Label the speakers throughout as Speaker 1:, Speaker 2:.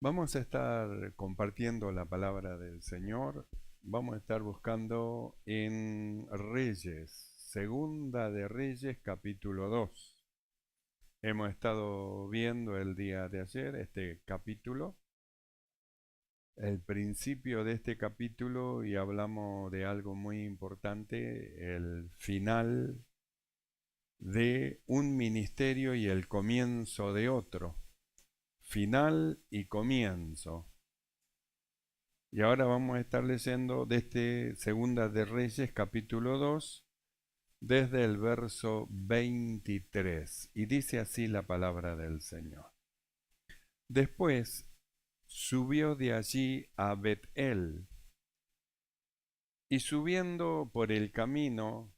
Speaker 1: Vamos a estar compartiendo la palabra del Señor. Vamos a estar buscando en Reyes, Segunda de Reyes, capítulo 2. Hemos estado viendo el día de ayer este capítulo, el principio de este capítulo, y hablamos de algo muy importante, el final de un ministerio y el comienzo de otro. Final y comienzo. Y ahora vamos a estar leyendo desde Segunda de Reyes, capítulo 2, desde el verso 23. Y dice así la palabra del Señor. Después subió de allí a Bet-el, y subiendo por el camino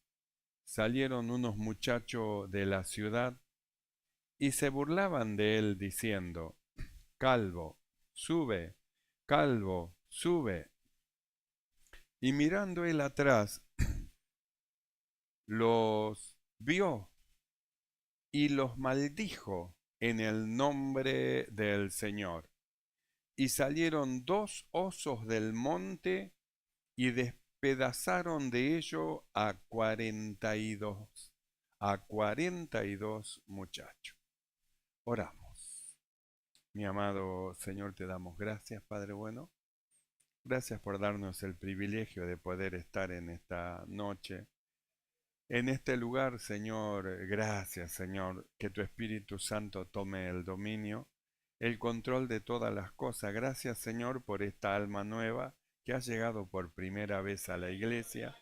Speaker 1: salieron unos muchachos de la ciudad y se burlaban de él diciendo: Calvo, sube, calvo, sube. Y mirando él atrás, los vio y los maldijo en el nombre del Señor. Y salieron dos osos del monte y despedazaron de ello a 42 muchachos. Oramos. Mi amado Señor, te damos gracias, Padre bueno. Gracias por darnos el privilegio de poder estar en esta noche en este lugar, Señor. Gracias, Señor, que tu Espíritu Santo tome el dominio, el control de todas las cosas. Gracias, Señor, por esta alma nueva que ha llegado por primera vez a la iglesia.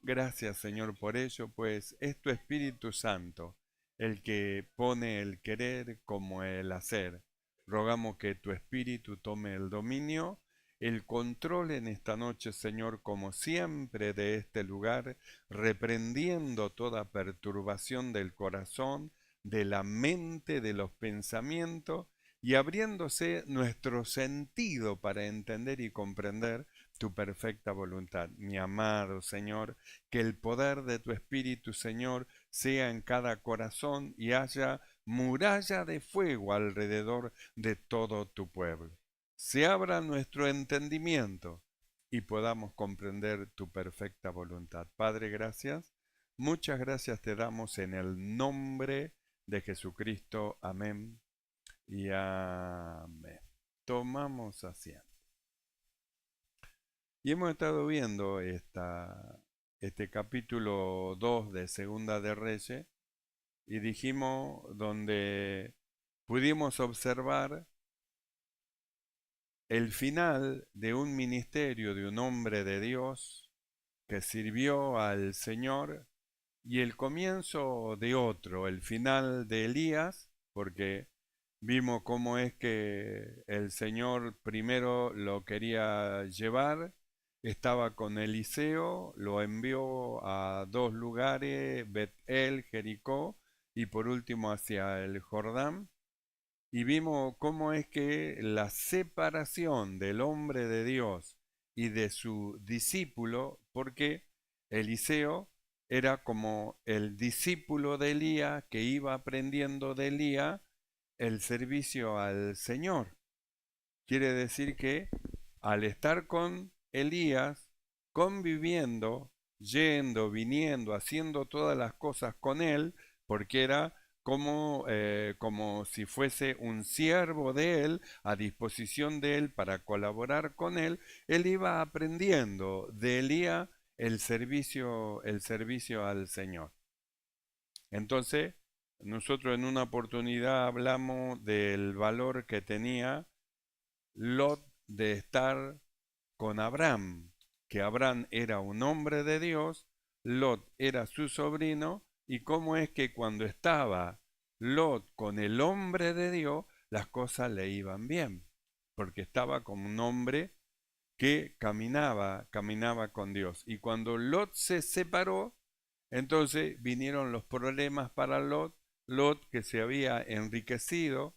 Speaker 1: Gracias, Señor, por ello, pues es tu Espíritu Santo el que pone el querer como el hacer. Rogamos que tu Espíritu tome el dominio, el control en esta noche, Señor, como siempre de este lugar, reprendiendo toda perturbación del corazón, de la mente, de los pensamientos, y abriéndose nuestro sentido para entender y comprender tu perfecta voluntad. Mi amado Señor, que el poder de tu Espíritu, Señor, sea en cada corazón y haya muralla de fuego alrededor de todo tu pueblo. Se abra nuestro entendimiento y podamos comprender tu perfecta voluntad. Padre, gracias. Muchas gracias te damos en el nombre de Jesucristo. Amén y amén. Tomamos asiento. Y hemos estado viendo este capítulo 2 de Segunda de Reyes y dijimos donde pudimos observar el final de un ministerio de un hombre de Dios que sirvió al Señor y el comienzo de otro, el final de Elías, porque vimos cómo es que el Señor primero lo quería llevar, estaba con Eliseo, lo envió a dos lugares, Bet-el, Jericó, y por último hacia el Jordán, y vimos cómo es que la separación del hombre de Dios y de su discípulo, porque Eliseo era como el discípulo de Elías que iba aprendiendo de Elías el servicio al Señor. Quiere decir que al estar con Elías, conviviendo, yendo, viniendo, haciendo todas las cosas con él, porque era como si fuese un siervo de él, a disposición de él para colaborar con él iba aprendiendo de Elías el servicio al Señor. Entonces, nosotros en una oportunidad hablamos del valor que tenía Lot de estar con Abraham, que Abraham era un hombre de Dios, Lot era su sobrino, y cómo es que cuando estaba Lot con el hombre de Dios, las cosas le iban bien, porque estaba como un hombre que caminaba con Dios. Y cuando Lot se separó, entonces vinieron los problemas para Lot, Lot que se había enriquecido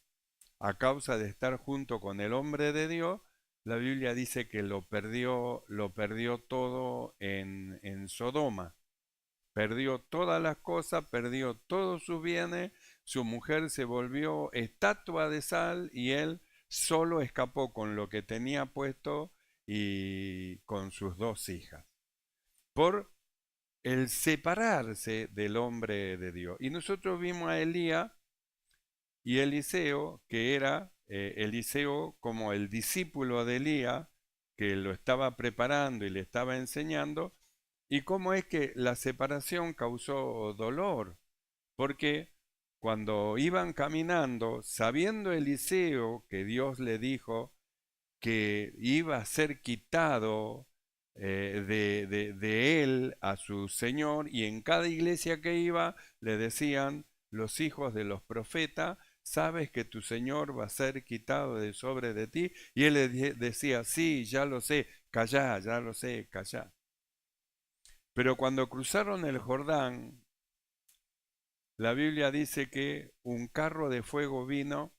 Speaker 1: a causa de estar junto con el hombre de Dios. La Biblia dice que lo perdió todo en Sodoma. Perdió todas las cosas, perdió todos sus bienes, su mujer se volvió estatua de sal y él solo escapó con lo que tenía puesto y con sus 2 hijas, por el separarse del hombre de Dios. Y nosotros vimos a Elías y Eliseo, que era Eliseo como el discípulo de Elías, que lo estaba preparando y le estaba enseñando, y cómo es que la separación causó dolor, porque cuando iban caminando, sabiendo Eliseo que Dios le dijo que iba a ser quitado de él a su Señor, y en cada iglesia que iba le decían los hijos de los profetas, sabes que tu Señor va a ser quitado de sobre de ti, y él le decía, sí, ya lo sé, callá, ya lo sé, callá. Pero cuando cruzaron el Jordán, la Biblia dice que un carro de fuego vino,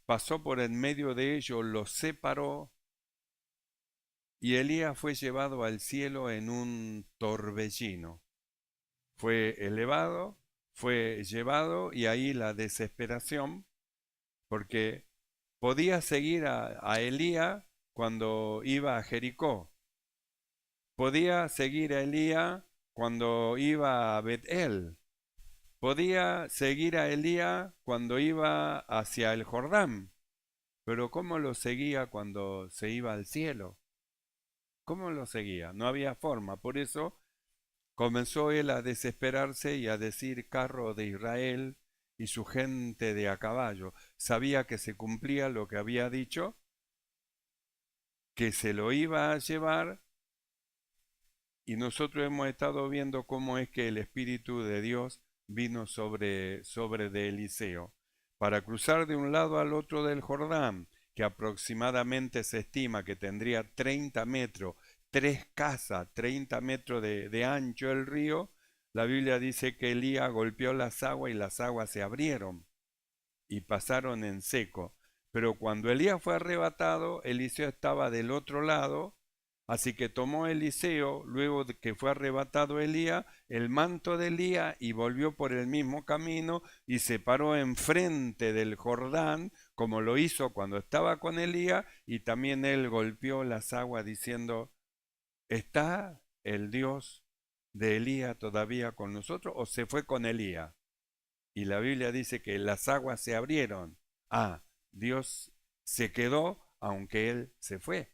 Speaker 1: pasó por en medio de ellos, los separó, y Elías fue llevado al cielo en un torbellino. Fue elevado, fue llevado, y ahí la desesperación, porque podía seguir a Elías cuando iba a Jericó, podía seguir a Elías cuando iba a Betel, podía seguir a Elías cuando iba hacia el Jordán, pero ¿cómo lo seguía cuando se iba al cielo? ¿Cómo lo seguía? No había forma. Por eso comenzó él a desesperarse y a decir carro de Israel y su gente de a caballo. Sabía que se cumplía lo que había dicho, que se lo iba a llevar, y nosotros hemos estado viendo cómo es que el Espíritu de Dios vino sobre de Eliseo para cruzar de un lado al otro del Jordán, que aproximadamente se estima que tendría 30 metros, 3 casas, 30 metros de ancho el río. La Biblia dice que Elías golpeó las aguas y las aguas se abrieron y pasaron en seco. Pero cuando Elías fue arrebatado, Eliseo estaba del otro lado, así que tomó Eliseo, luego de que fue arrebatado Elías, el manto de Elías, y volvió por el mismo camino y se paró enfrente del Jordán, como lo hizo cuando estaba con Elías, y también él golpeó las aguas diciendo, ¿está el Dios de Elías todavía con nosotros o se fue con Elías? Y la Biblia dice que las aguas se abrieron. Ah, Dios se quedó aunque él se fue.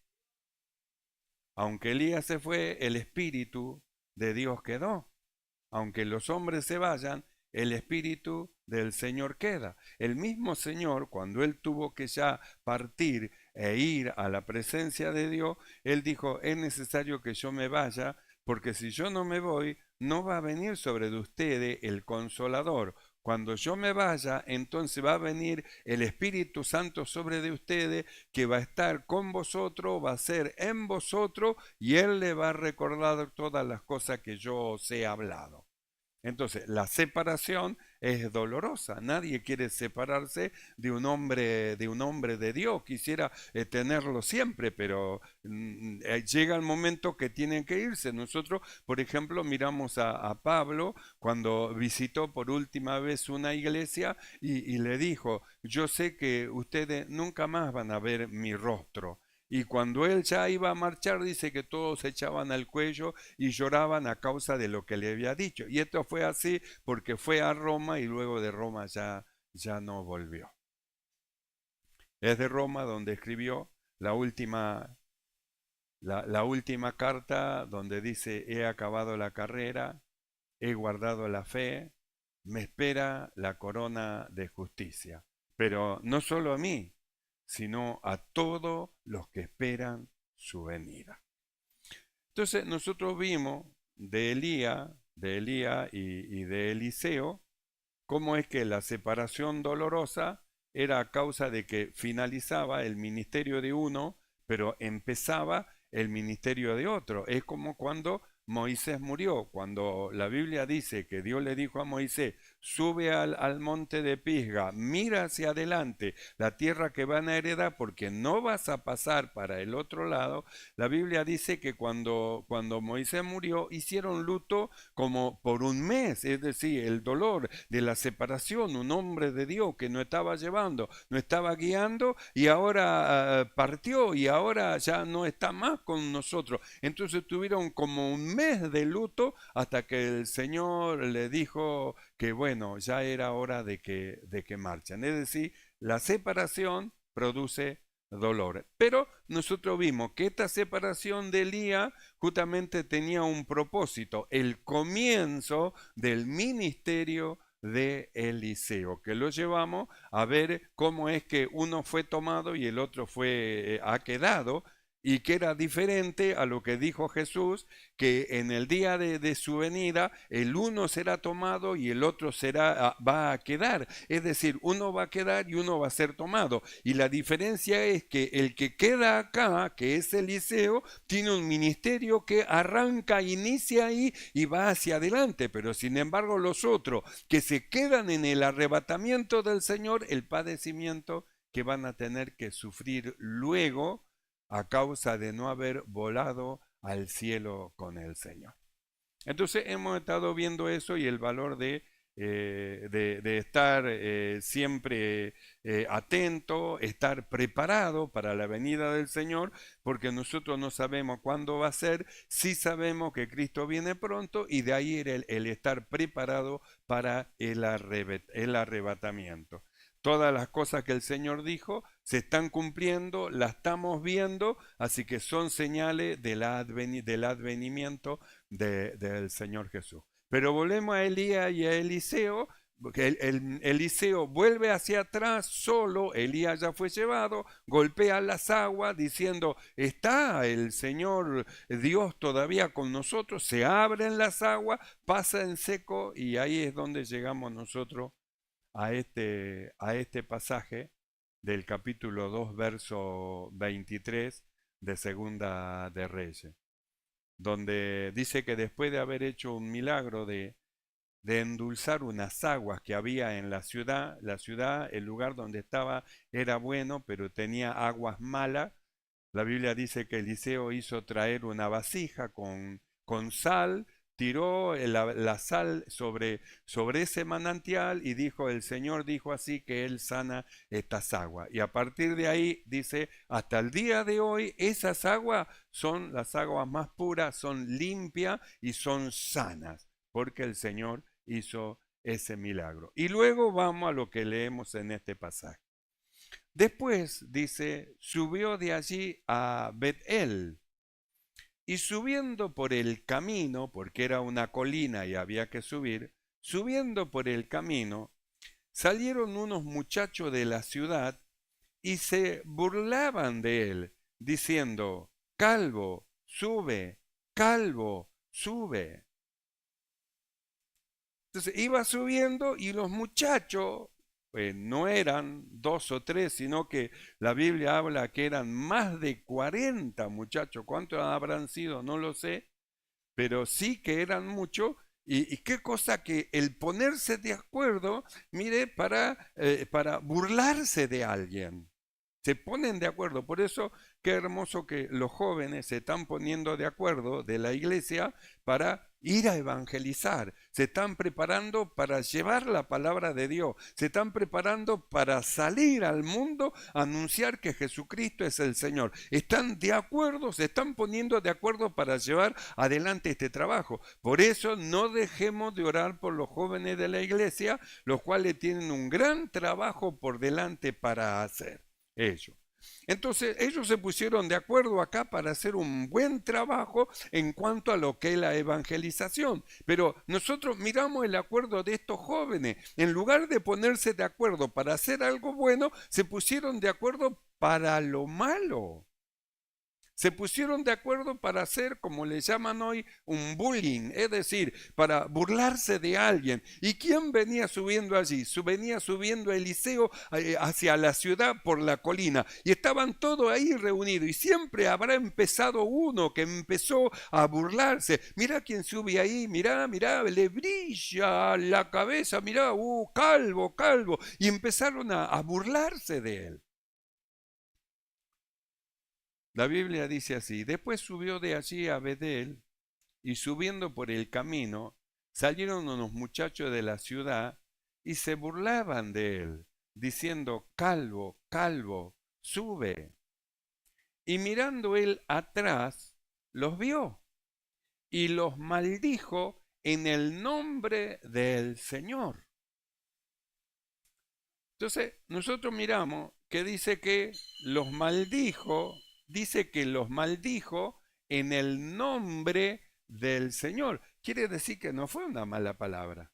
Speaker 1: Aunque Elías se fue, el Espíritu de Dios quedó. Aunque los hombres se vayan, el Espíritu del Señor queda. El mismo Señor, cuando él tuvo que ya partir e ir a la presencia de Dios, él dijo, es necesario que yo me vaya, porque si yo no me voy, no va a venir sobre de ustedes el Consolador. Cuando yo me vaya, entonces va a venir el Espíritu Santo sobre de ustedes, que va a estar con vosotros, va a ser en vosotros, y Él le va a recordar todas las cosas que yo os he hablado. Entonces, la separación es dolorosa. Nadie quiere separarse de un hombre de Dios. Quisiera tenerlo siempre, pero llega el momento que tienen que irse. Nosotros, por ejemplo, miramos a Pablo cuando visitó por última vez una iglesia y le dijo, yo sé que ustedes nunca más van a ver mi rostro. Y cuando él ya iba a marchar, dice que todos se echaban al cuello y lloraban a causa de lo que le había dicho. Y esto fue así porque fue a Roma y luego de Roma ya no volvió. Es de Roma donde escribió la última carta, donde dice, he acabado la carrera, he guardado la fe, me espera la corona de justicia. Pero no solo a mí, sino a todos los que esperan su venida. Entonces nosotros vimos de Elías y de Eliseo, cómo es que la separación dolorosa era a causa de que finalizaba el ministerio de uno, pero empezaba el ministerio de otro. Es como cuando Moisés murió, cuando la Biblia dice que Dios le dijo a Moisés, sube al monte de Pisga, mira hacia adelante la tierra que van a heredar porque no vas a pasar para el otro lado. La Biblia dice que cuando Moisés murió hicieron luto como por un mes, es decir, el dolor de la separación, un hombre de Dios que no estaba llevando, no estaba guiando y ahora partió y ahora ya no está más con nosotros. Entonces tuvieron como un mes de luto hasta que el Señor le dijo que bueno, ya era hora de que marchen. Es decir, la separación produce dolor. Pero nosotros vimos que esta separación de Elías justamente tenía un propósito, el comienzo del ministerio de Eliseo, que lo llevamos a ver cómo es que uno fue tomado y el otro ha quedado, y que era diferente a lo que dijo Jesús, que en el día de su venida el uno será tomado y el otro va a quedar. Es decir, uno va a quedar y uno va a ser tomado. Y la diferencia es que el que queda acá, que es Eliseo, tiene un ministerio que arranca, inicia ahí y va hacia adelante. Pero sin embargo los otros que se quedan en el arrebatamiento del Señor, el padecimiento que van a tener que sufrir luego, a causa de no haber volado al cielo con el Señor. Entonces hemos estado viendo eso y el valor de estar siempre atento, estar preparado para la venida del Señor, porque nosotros no sabemos cuándo va a ser, sí sabemos que Cristo viene pronto y de ahí el estar preparado para el arrebatamiento. Todas las cosas que el Señor dijo se están cumpliendo, las estamos viendo, así que son señales del advenimiento del Señor Jesús. Pero volvemos a Elías y a Eliseo, porque Eliseo vuelve hacia atrás solo, Elías ya fue llevado, golpea las aguas diciendo, ¿está el Señor Dios todavía con nosotros? Se abren las aguas, pasa en seco y ahí es donde llegamos nosotros a este pasaje del capítulo 2, verso 23 de Segunda de Reyes, donde dice que después de haber hecho un milagro de endulzar unas aguas que había en la ciudad, el lugar donde estaba era bueno, pero tenía aguas malas. La Biblia dice que Eliseo hizo traer una vasija con sal, tiró la sal sobre ese manantial y dijo, el Señor dijo así que Él sana estas aguas. Y a partir de ahí dice, hasta el día de hoy esas aguas son las aguas más puras, son limpias y son sanas, porque el Señor hizo ese milagro. Y luego vamos a lo que leemos en este pasaje. Después dice, subió de allí a Bet-el, y subiendo por el camino, porque era una colina y había que subir, subiendo por el camino, salieron unos muchachos de la ciudad y se burlaban de él, diciendo, calvo, sube, calvo, sube. Entonces iba subiendo y los muchachos, no eran 2 o 3, sino que la Biblia habla que eran más de 40 muchachos. ¿Cuántos habrán sido? No lo sé, pero sí que eran muchos. Y qué cosa que el ponerse de acuerdo, mire, para burlarse de alguien. Se ponen de acuerdo. Por eso, qué hermoso que los jóvenes se están poniendo de acuerdo de la iglesia para ir a evangelizar. Se están preparando para llevar la palabra de Dios. Se están preparando para salir al mundo a anunciar que Jesucristo es el Señor. Están de acuerdo, se están poniendo de acuerdo para llevar adelante este trabajo. Por eso no dejemos de orar por los jóvenes de la iglesia, los cuales tienen un gran trabajo por delante para hacer. Entonces ellos se pusieron de acuerdo acá para hacer un buen trabajo en cuanto a lo que es la evangelización. Pero nosotros miramos el acuerdo de estos jóvenes. En lugar de ponerse de acuerdo para hacer algo bueno, se pusieron de acuerdo para lo malo. Se pusieron de acuerdo para hacer, como le llaman hoy, un bullying, es decir, para burlarse de alguien. ¿Y quién venía subiendo allí? Venía subiendo Eliseo hacia la ciudad por la colina. Y estaban todos ahí reunidos. Y siempre habrá empezado uno que empezó a burlarse. Mira quién sube ahí, mira, le brilla la cabeza, mira, calvo, calvo. Y empezaron a burlarse de él. La Biblia dice así: después subió de allí a Bedel, y subiendo por el camino, salieron unos muchachos de la ciudad y se burlaban de él, diciendo: calvo, calvo, sube. Y mirando él atrás, los vio y los maldijo en el nombre del Señor. Entonces, nosotros miramos que dice que los maldijo, en el nombre del Señor. Quiere decir que no fue una mala palabra.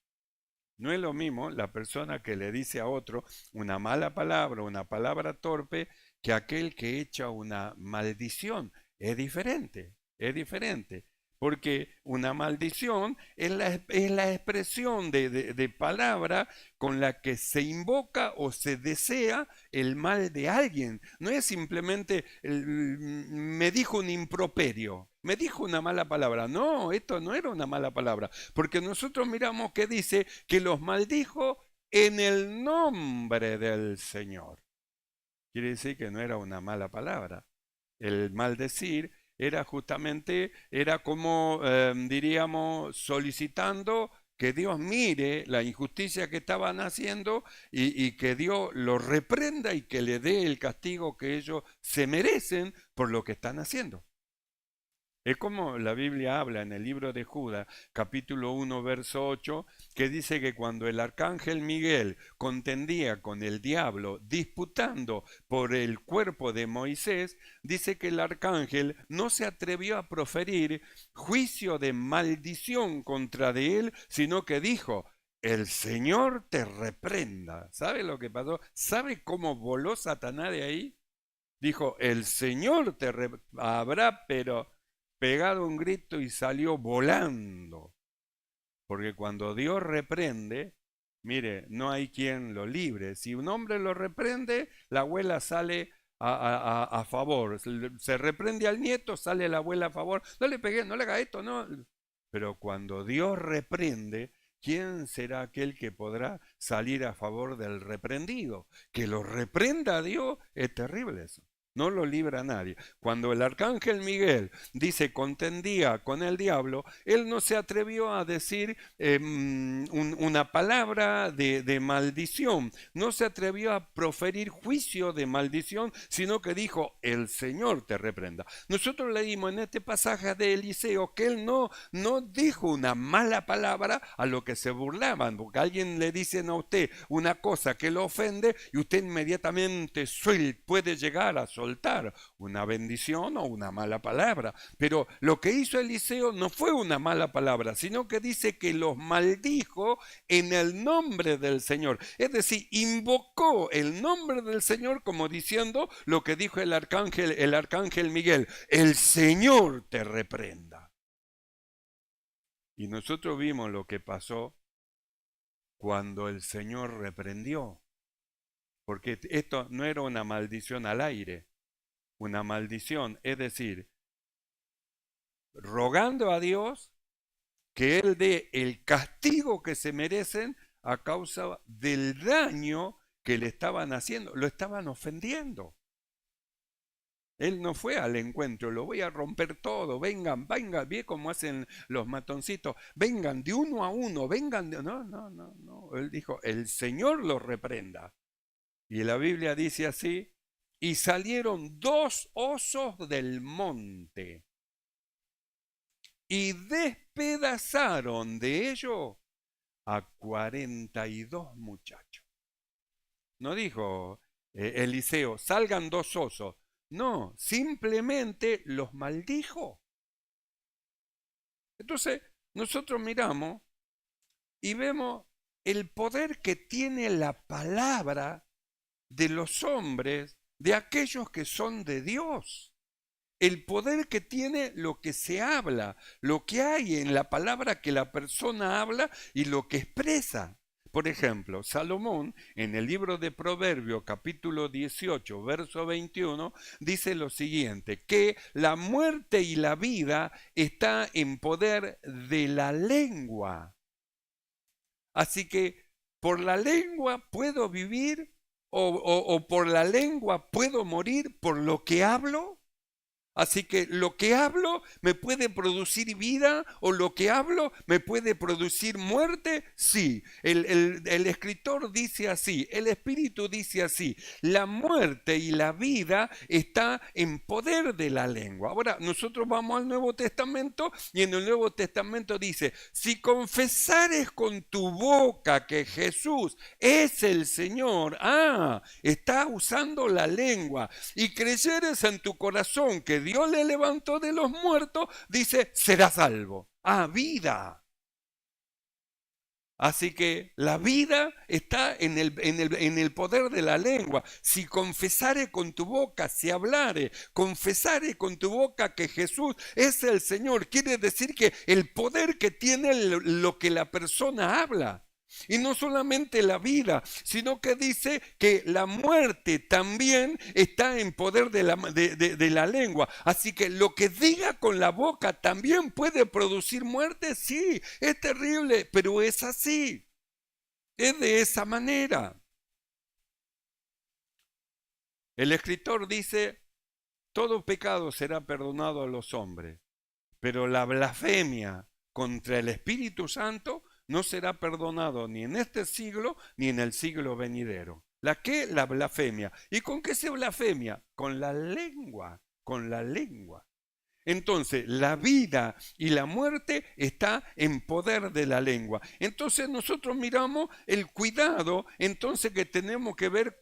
Speaker 1: No es lo mismo la persona que le dice a otro una mala palabra, una palabra torpe, que aquel que echa una maldición. Es diferente, es diferente. Porque una maldición es la expresión de palabra con la que se invoca o se desea el mal de alguien. No es simplemente me dijo un improperio, me dijo una mala palabra. No, esto no era una mala palabra. Porque nosotros miramos que dice que los maldijo en el nombre del Señor. Quiere decir que no era una mala palabra. El maldecir era como, diríamos, solicitando que Dios mire la injusticia que estaban haciendo y que Dios los reprenda y que le dé el castigo que ellos se merecen por lo que están haciendo. Es como la Biblia habla en el libro de Judas, capítulo 1, verso 8, que dice que cuando el arcángel Miguel contendía con el diablo, disputando por el cuerpo de Moisés, dice que el arcángel no se atrevió a proferir juicio de maldición contra de él, sino que dijo: el Señor te reprenda. ¿Sabe lo que pasó? ¿Sabe cómo voló Satanás de ahí? Dijo: el Señor te habrá, pero pegado un grito y salió volando. Porque cuando Dios reprende, mire, no hay quien lo libre. Si un hombre lo reprende, la abuela sale a favor. Se reprende al nieto, sale la abuela a favor. No le pegué, no le haga esto, no. Pero cuando Dios reprende, ¿quién será aquel que podrá salir a favor del reprendido? Que lo reprenda a Dios, es terrible eso. No lo libra nadie. Cuando el arcángel Miguel dice contendía con el diablo, él no se atrevió a decir una palabra de maldición, no se atrevió a proferir juicio de maldición, sino que dijo: el Señor te reprenda. Nosotros leímos en este pasaje de Eliseo que él no dijo una mala palabra a lo que se burlaban, porque alguien le dicen a usted una cosa que lo ofende y usted inmediatamente puede llegar a soltar una bendición o una mala palabra. Pero lo que hizo Eliseo no fue una mala palabra, sino que dice que los maldijo en el nombre del Señor. Es decir, invocó el nombre del Señor como diciendo lo que dijo el arcángel Miguel: el Señor te reprenda. Y nosotros vimos lo que pasó cuando el Señor reprendió. Porque esto no era una maldición al aire. Una maldición, es decir, rogando a Dios que Él dé el castigo que se merecen a causa del daño que le estaban haciendo, lo estaban ofendiendo. Él no fue al encuentro: lo voy a romper todo, vengan, vengan, ve cómo hacen los matoncitos, vengan de uno a uno, vengan de... No. Él dijo: el Señor los reprenda. Y la Biblia dice así: y salieron 2 osos del monte y despedazaron de ellos a 42 muchachos. No dijo Eliseo: salgan 2 osos. No, simplemente los maldijo. Entonces, nosotros miramos y vemos el poder que tiene la palabra de los hombres, de aquellos que son de Dios. el poder que tiene lo que se habla, lo que hay en la palabra que la persona habla y lo que expresa. Por ejemplo, Salomón, en el libro de Proverbios, capítulo 18, verso 21, dice lo siguiente, que la muerte y la vida está en poder de la lengua. Así que por la lengua puedo vivir o por la lengua puedo morir por lo que hablo. Así que lo que hablo me puede producir vida o lo que hablo me puede producir muerte. Sí, el escritor dice así, el Espíritu dice así, la muerte y la vida está en poder de la lengua. Ahora, nosotros vamos al Nuevo Testamento y en el Nuevo Testamento dice, si confesares con tu boca que Jesús es el Señor, está usando la lengua, y creyeres en tu corazón que Dios le levantó de los muertos, dice, será salvo. Vida. Así que la vida está en el poder de la lengua. Si confesare con tu boca, si hablare, confesare con tu boca que Jesús es el Señor, quiere decir que el poder que tiene lo que la persona habla. Y no solamente la vida, sino que dice que la muerte también está en poder de la lengua. Así que lo que diga con la boca también puede producir muerte. Sí, es terrible, pero es así. Es de esa manera. El escritor dice, todo pecado será perdonado a los hombres, pero la blasfemia contra el Espíritu Santo no será perdonado ni en este siglo ni en el siglo venidero. ¿La qué? La blasfemia. ¿Y con qué se blasfemia? Con la lengua, con la lengua. Entonces, la vida y la muerte está en poder de la lengua. Entonces, nosotros miramos el cuidado, entonces que tenemos que ver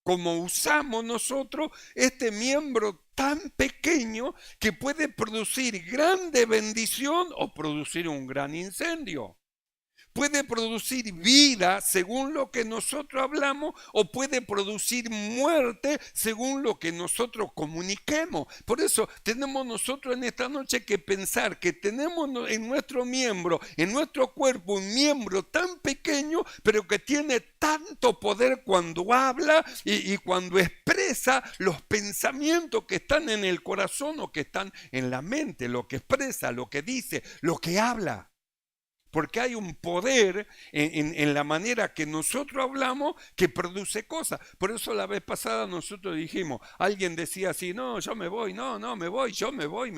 Speaker 1: cómo usamos nosotros este miembro tan pequeño que puede producir grande bendición o producir un gran incendio. Puede producir vida según lo que nosotros hablamos o puede producir muerte según lo que nosotros comuniquemos. Por eso tenemos nosotros en esta noche que pensar que tenemos en nuestro miembro, en nuestro cuerpo, un miembro tan pequeño, pero que tiene tanto poder cuando habla y cuando expresa los pensamientos que están en el corazón o que están en la mente, lo que expresa, lo que dice, lo que habla. Porque hay un poder en la manera que nosotros hablamos que produce cosas. Por eso la vez pasada nosotros dijimos, alguien decía así, no, yo me voy, no, me voy, yo me voy,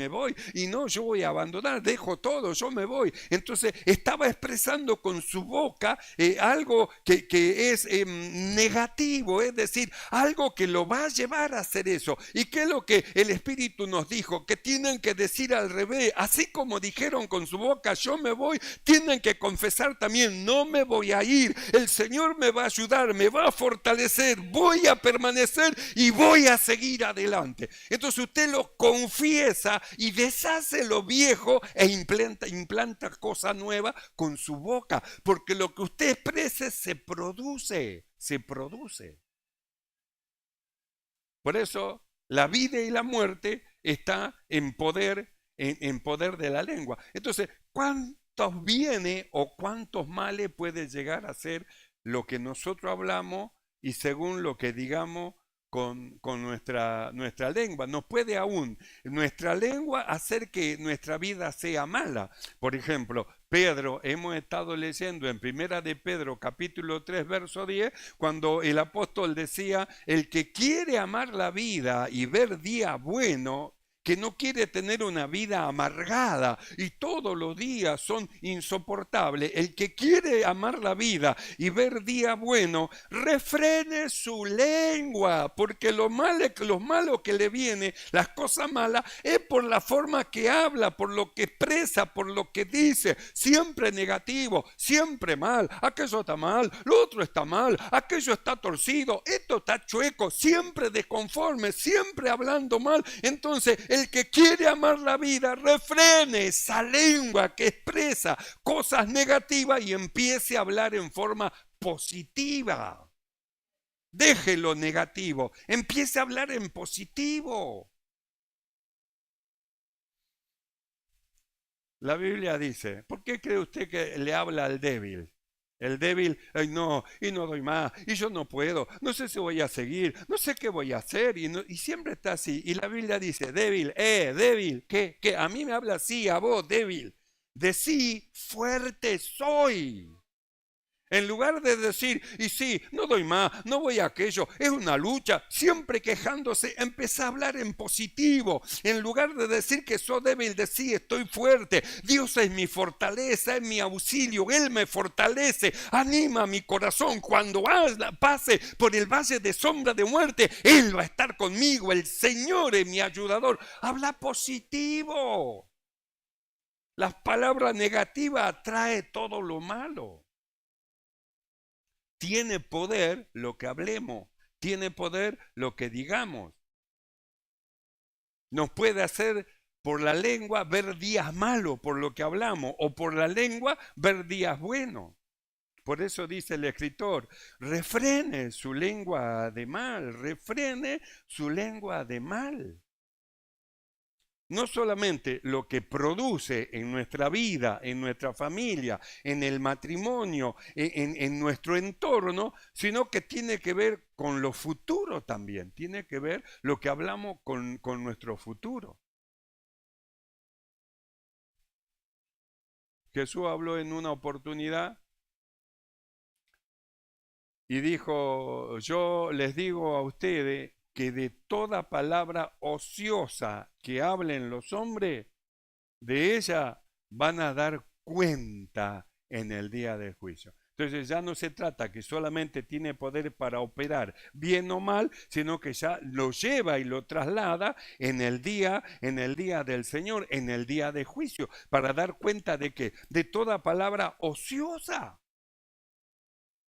Speaker 1: y no, yo voy a abandonar, dejo todo, yo me voy. Entonces estaba expresando con su boca algo que es negativo, es decir, algo que lo va a llevar a hacer eso. ¿Y qué es lo que el Espíritu nos dijo? Que tienen que decir al revés, así como dijeron con su boca, yo me voy, tienen que confesar también, no me voy a ir, el Señor me va a ayudar, me va a fortalecer, voy a permanecer y voy a seguir adelante. Entonces usted lo confiesa y deshace lo viejo e implanta cosas nuevas con su boca, porque lo que usted exprese se produce. Por eso la vida y la muerte está en poder, en poder de la lengua. Entonces, ¿cuántos bienes o cuántos males puede llegar a ser lo que nosotros hablamos y según lo que digamos con nuestra lengua? Nos puede aún nuestra lengua hacer que nuestra vida sea mala. Por ejemplo, Pedro, hemos estado leyendo en Primera de Pedro, capítulo 3, verso 10, cuando el apóstol decía, el que quiere amar la vida y ver día bueno, que no quiere tener una vida amargada y todos los días son insoportables, el que quiere amar la vida y ver día bueno, refrene su lengua, porque lo malo que le viene, las cosas malas, es por la forma que habla, por lo que expresa, por lo que dice, siempre negativo, siempre mal, aquello está mal, lo otro está mal, aquello está torcido, esto está chueco, siempre desconforme, siempre hablando mal. Entonces, el que quiere amar la vida, refrene esa lengua que expresa cosas negativas y empiece a hablar en forma positiva. Deje lo negativo, empiece a hablar en positivo. La Biblia dice, ¿por qué cree usted que le habla al débil? El débil, ay no, y no doy más, y yo no puedo, no sé si voy a seguir, no sé qué voy a hacer, y siempre está así. Y la Biblia dice, débil, ¿qué? ¿Qué? A mí me habla así, a vos, débil. Decí, fuerte soy. En lugar de decir, y sí, no doy más, no voy a aquello, es una lucha, siempre quejándose, empezá a hablar en positivo. En lugar de decir que soy débil, decí, estoy fuerte. Dios es mi fortaleza, es mi auxilio, Él me fortalece, anima mi corazón. Cuando pase por el valle de sombra de muerte, Él va a estar conmigo, el Señor es mi ayudador. Habla positivo. Las palabras negativas atrae todo lo malo. Tiene poder lo que hablemos, tiene poder lo que digamos. Nos puede hacer por la lengua ver días malos por lo que hablamos, o por la lengua ver días buenos. Por eso dice el escritor, refrene su lengua de mal, refrene su lengua de mal. No solamente lo que produce en nuestra vida, en nuestra familia, en el matrimonio, en nuestro entorno, sino que tiene que ver con lo futuro también, tiene que ver lo que hablamos con nuestro futuro. Jesús habló en una oportunidad y dijo, yo les digo a ustedes que de toda palabra ociosa que hablen los hombres, de ella van a dar cuenta en el día del juicio. Entonces ya no se trata que solamente tiene poder para operar bien o mal, sino que ya lo lleva y lo traslada en el día del Señor, en el día de juicio, para dar cuenta de que de toda palabra ociosa,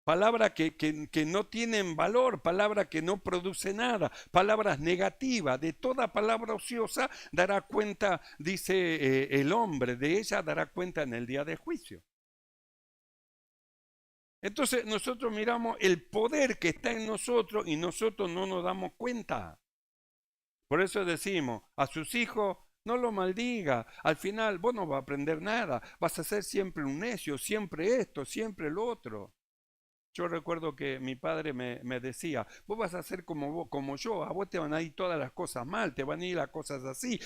Speaker 1: palabras que no tienen valor, palabras que no producen nada, palabras negativas. De toda palabra ociosa dará cuenta, dice el hombre, de ella dará cuenta en el día de juicio. Entonces nosotros miramos el poder que está en nosotros y nosotros no nos damos cuenta. Por eso decimos a sus hijos, no lo maldiga, al final vos no vas a aprender nada, vas a ser siempre un necio, siempre esto, siempre lo otro. Yo recuerdo que mi padre me decía, vos vas a ser como yo, a vos te van a ir todas las cosas mal, te van a ir las cosas así,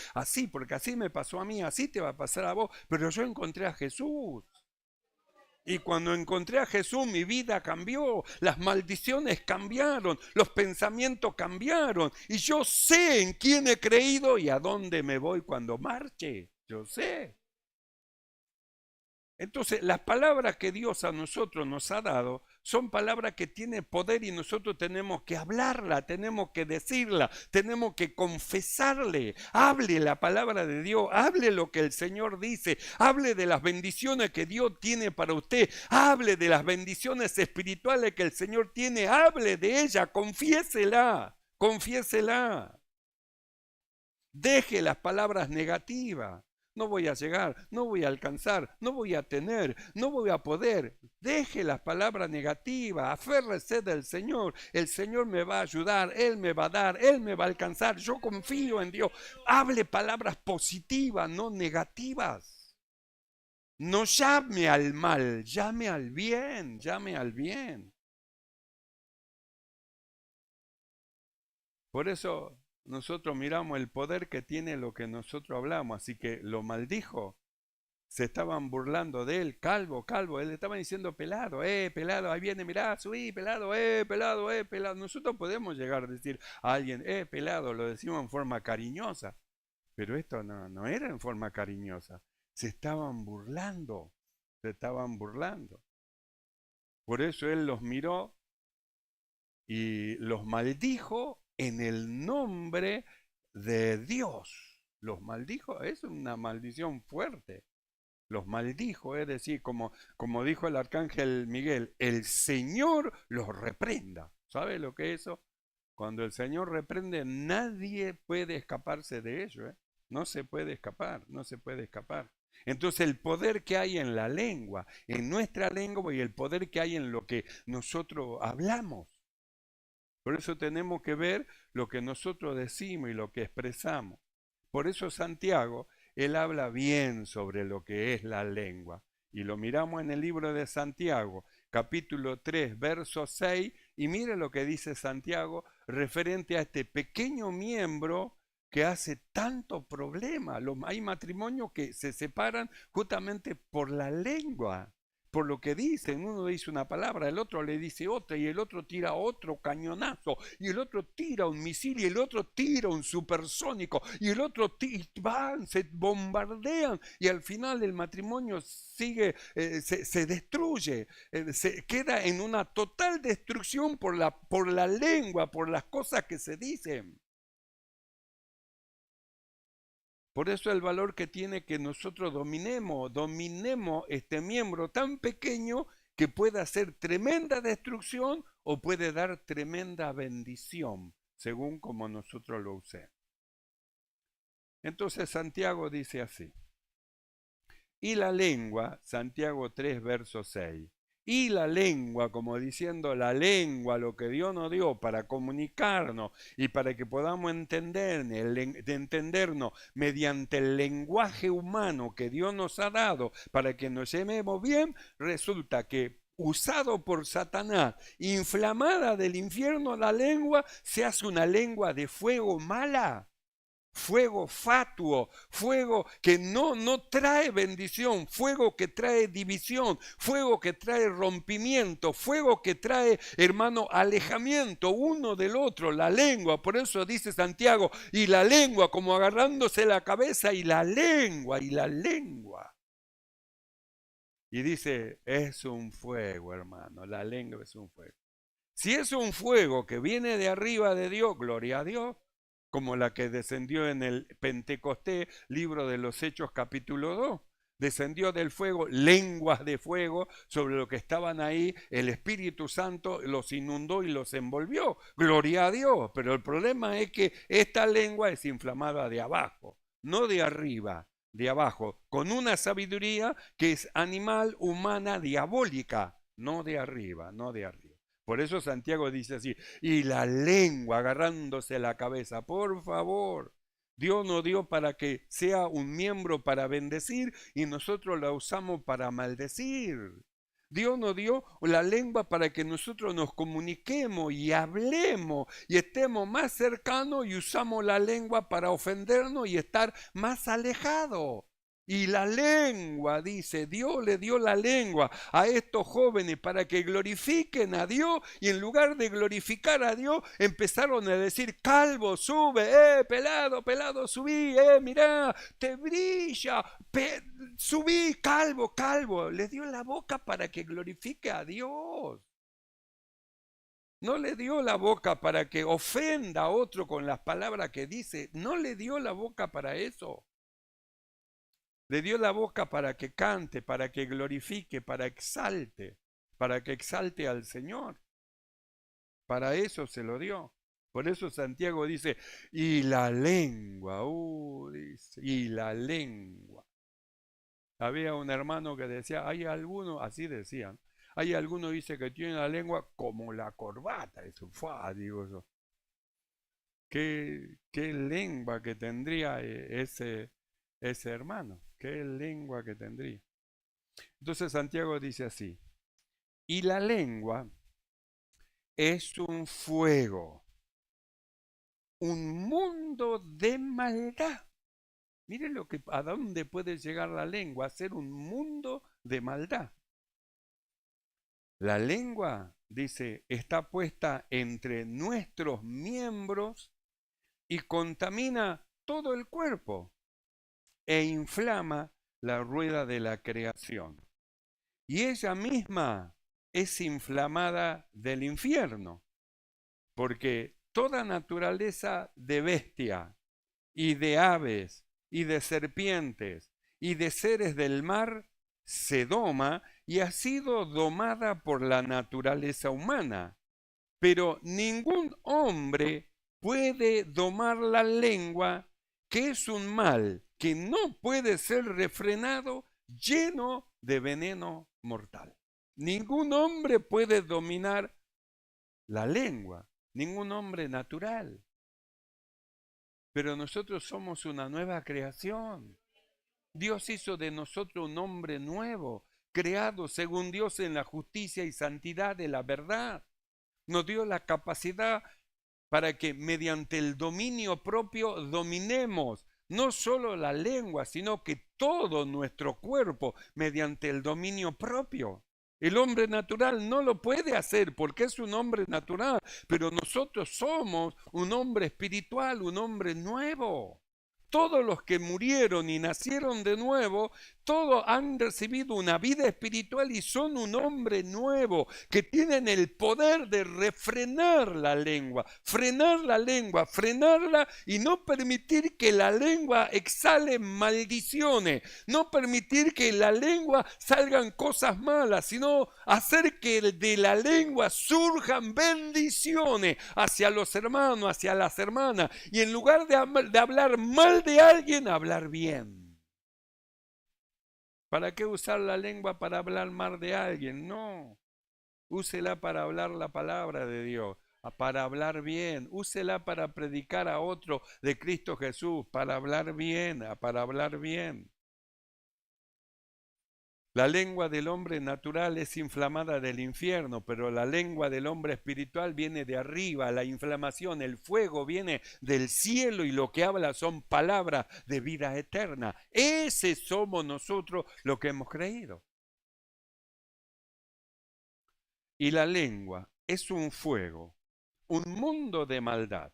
Speaker 1: porque así me pasó a mí, así te va a pasar a vos, pero yo encontré a Jesús. Y cuando encontré a Jesús, mi vida cambió, las maldiciones cambiaron, los pensamientos cambiaron, y yo sé en quién he creído y a dónde me voy cuando marche, yo sé. Entonces, las palabras que Dios a nosotros nos ha dado son palabras que tienen poder y nosotros tenemos que hablarla, tenemos que decirla, tenemos que confesarle. Hable la palabra de Dios, hable lo que el Señor dice, hable de las bendiciones que Dios tiene para usted, hable de las bendiciones espirituales que el Señor tiene, hable de ella, confiésela, confiésela. Deje las palabras negativas. No voy a llegar, no voy a alcanzar, no voy a tener, no voy a poder. Deje las palabras negativas, aférrese del Señor. El Señor me va a ayudar, Él me va a dar, Él me va a alcanzar. Yo confío en Dios. Hable palabras positivas, no negativas. No llame al mal, llame al bien, llame al bien. Por eso nosotros miramos el poder que tiene lo que nosotros hablamos, así que lo maldijo, se estaban burlando de él, calvo, calvo, él le estaban diciendo pelado, ahí viene, mirá, subí, pelado, pelado. Nosotros podemos llegar a decir a alguien, pelado, lo decimos en forma cariñosa, pero esto no era en forma cariñosa, se estaban burlando, se estaban burlando. Por eso él los miró y los maldijo en el nombre de Dios. Los maldijo, es una maldición fuerte. Los maldijo, es decir, como dijo el arcángel Miguel, el Señor los reprenda. ¿Sabe lo que es eso? Cuando el Señor reprende, nadie puede escaparse de ello. No se puede escapar, no se puede escapar. Entonces el poder que hay en la lengua, en nuestra lengua y el poder que hay en lo que nosotros hablamos. Por eso tenemos que ver lo que nosotros decimos y lo que expresamos. Por eso Santiago, él habla bien sobre lo que es la lengua. Y lo miramos en el libro de Santiago, capítulo 3, verso 6, y mire lo que dice Santiago referente a este pequeño miembro que hace tanto problema. Hay matrimonios que se separan justamente por la lengua, por lo que dicen. Uno dice una palabra, el otro le dice otra, y el otro tira otro cañonazo, y el otro tira un misil, y el otro tira un supersónico, y el otro van, se bombardean, y al final el matrimonio sigue, se destruye, se queda en una total destrucción por la lengua, por las cosas que se dicen. Por eso el valor que tiene que nosotros dominemos este miembro tan pequeño que puede hacer tremenda destrucción o puede dar tremenda bendición, según como nosotros lo usemos. Entonces Santiago dice así: y la lengua, Santiago 3, verso 6, y la lengua, como diciendo la lengua, lo que Dios nos dio para comunicarnos y para que podamos entendernos mediante el lenguaje humano que Dios nos ha dado para que nos llevemos bien, resulta que usado por Satanás, inflamada del infierno, la lengua se hace una lengua de fuego mala. Fuego fatuo, fuego que no trae bendición, fuego que trae división, fuego que trae rompimiento, fuego que trae, hermano, alejamiento uno del otro, la lengua. Por eso dice Santiago, y la lengua, como agarrándose la cabeza, y la lengua. Y dice, es un fuego, hermano, la lengua es un fuego. Si es un fuego que viene de arriba de Dios, gloria a Dios, como la que descendió en el Pentecostés, libro de los Hechos capítulo 2. Descendió del fuego, lenguas de fuego sobre lo que estaban ahí, el Espíritu Santo los inundó y los envolvió. Gloria a Dios, pero el problema es que esta lengua es inflamada de abajo, no de arriba, de abajo, con una sabiduría que es animal, humana, diabólica, no de arriba, no de arriba. Por eso Santiago dice así, y la lengua agarrándose la cabeza, por favor. Dios nos dio para que sea un miembro para bendecir y nosotros la usamos para maldecir. Dios nos dio la lengua para que nosotros nos comuniquemos y hablemos y estemos más cercanos, y usamos la lengua para ofendernos y estar más alejados. Y la lengua, dice, Dios le dio la lengua a estos jóvenes para que glorifiquen a Dios, y en lugar de glorificar a Dios empezaron a decir, calvo, sube, pelado, subí, mirá, te brilla, subí, calvo. Les dio la boca para que glorifique a Dios. No le dio la boca para que ofenda a otro con las palabras que dice, no le dio la boca para eso. Le dio la boca para que cante, para que glorifique, para que exalte al Señor. Para eso se lo dio. Por eso Santiago dice, y la lengua, dice, y la lengua. Había un hermano que decía, hay algunos, así decían, hay algunos dice que tienen la lengua como la corbata. Eso, digo eso. ¿Qué lengua que tendría ese hermano? ¿Qué lengua que tendría? Entonces Santiago dice así, y la lengua es un fuego, un mundo de maldad. Miren a dónde puede llegar la lengua, a ser un mundo de maldad. La lengua, dice, está puesta entre nuestros miembros y contamina todo el cuerpo e inflama la rueda de la creación. Y ella misma es inflamada del infierno, porque toda naturaleza de bestia y de aves y de serpientes y de seres del mar se doma y ha sido domada por la naturaleza humana. Pero ningún hombre puede domar la lengua, que es un mal que no puede ser refrenado, lleno de veneno mortal. Ningún hombre puede dominar la lengua, ningún hombre natural. Pero nosotros somos una nueva creación. Dios hizo de nosotros un hombre nuevo, creado según Dios en la justicia y santidad de la verdad. Nos dio la capacidad para que mediante el dominio propio dominemos no solo la lengua, sino que todo nuestro cuerpo mediante el dominio propio. El hombre natural no lo puede hacer porque es un hombre natural, pero nosotros somos un hombre espiritual, un hombre nuevo. Todos los que murieron y nacieron de nuevo, todos han recibido una vida espiritual y son un hombre nuevo, que tienen el poder de refrenar la lengua, frenarla y no permitir que la lengua exhale maldiciones, no permitir que la lengua salgan cosas malas, sino hacer que de la lengua surjan bendiciones hacia los hermanos, hacia las hermanas, y en lugar de hablar mal de alguien, hablar bien. ¿Para qué usar la lengua para hablar mal de alguien? No, úsela para hablar la palabra de Dios, para hablar bien, úsela para predicar a otro de Cristo Jesús, para hablar bien, para hablar bien. La lengua del hombre natural es inflamada del infierno, pero la lengua del hombre espiritual viene de arriba. La inflamación, el fuego viene del cielo y lo que habla son palabras de vida eterna. Ese somos nosotros lo que hemos creído. Y la lengua es un fuego, un mundo de maldad.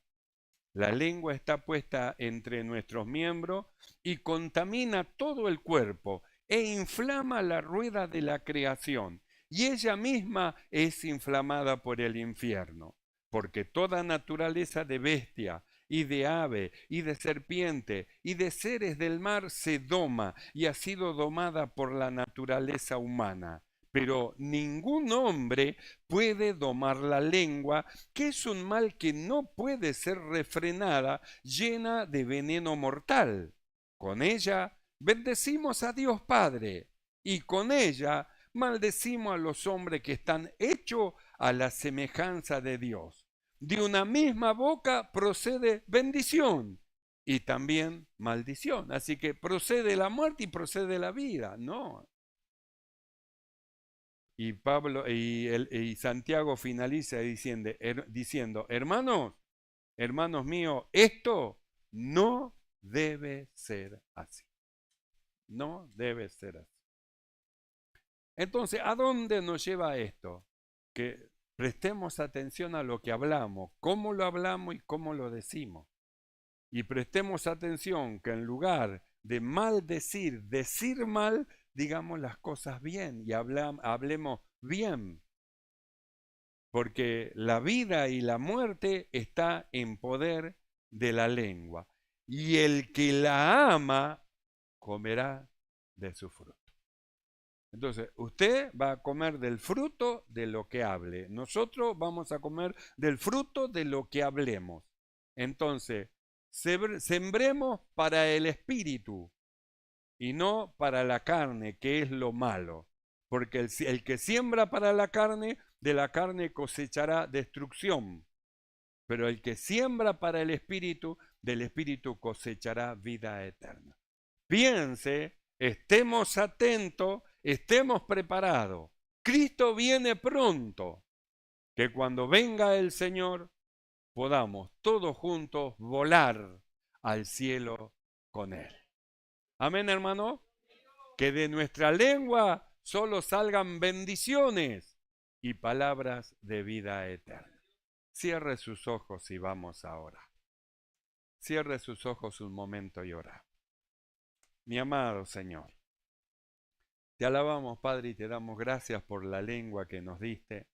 Speaker 1: La lengua está puesta entre nuestros miembros y contamina todo el cuerpo e inflama la rueda de la creación, y ella misma es inflamada por el infierno, porque toda naturaleza de bestia y de ave y de serpiente y de seres del mar se doma y ha sido domada por la naturaleza humana. Pero ningún hombre puede domar la lengua, que es un mal que no puede ser refrenada, llena de veneno mortal. Con ella bendecimos a Dios Padre, y con ella maldecimos a los hombres que están hechos a la semejanza de Dios. De una misma boca procede bendición y también maldición. Así que procede la muerte y procede la vida. No. Y Pablo y Santiago finaliza diciendo, hermanos míos, esto no debe ser así. No debe ser así. Entonces, ¿a dónde nos lleva esto? Que prestemos atención a lo que hablamos, cómo lo hablamos y cómo lo decimos. Y prestemos atención que en lugar de maldecir, decir mal, digamos las cosas bien y hablemos bien. Porque la vida y la muerte está en poder de la lengua. Y el que la ama, comerá de su fruto. Entonces, usted va a comer del fruto de lo que hable. Nosotros vamos a comer del fruto de lo que hablemos. Entonces, sembremos para el espíritu y no para la carne, que es lo malo. Porque el que siembra para la carne, de la carne cosechará destrucción. Pero el que siembra para el espíritu, del espíritu cosechará vida eterna. Piense, estemos atentos, estemos preparados. Cristo viene pronto. Que cuando venga el Señor, podamos todos juntos volar al cielo con Él. Amén, hermano. Que de nuestra lengua solo salgan bendiciones y palabras de vida eterna. Cierre sus ojos y vamos a orar. Cierre sus ojos un momento y ora. Mi amado Señor, te alabamos, Padre, y te damos gracias por la lengua que nos diste,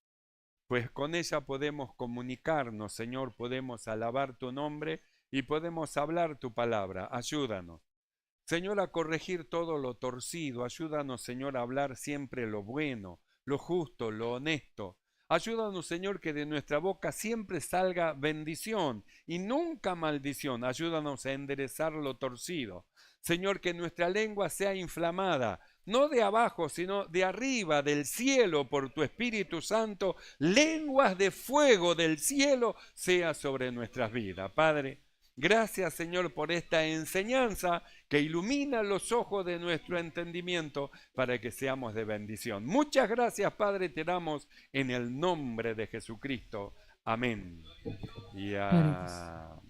Speaker 1: pues con ella podemos comunicarnos, Señor, podemos alabar tu nombre y podemos hablar tu palabra. Ayúdanos, Señor, a corregir todo lo torcido. Ayúdanos, Señor, a hablar siempre lo bueno, lo justo, lo honesto. Ayúdanos, Señor, que de nuestra boca siempre salga bendición y nunca maldición. Ayúdanos a enderezar lo torcido. Señor, que nuestra lengua sea inflamada, no de abajo, sino de arriba, del cielo, por tu Espíritu Santo. Lenguas de fuego del cielo sea sobre nuestras vidas. Padre, Gracias, Señor, por esta enseñanza que ilumina los ojos de nuestro entendimiento para que seamos de bendición. Muchas gracias, Padre, te damos en el nombre de Jesucristo. Amén. Y
Speaker 2: Glória a Deus.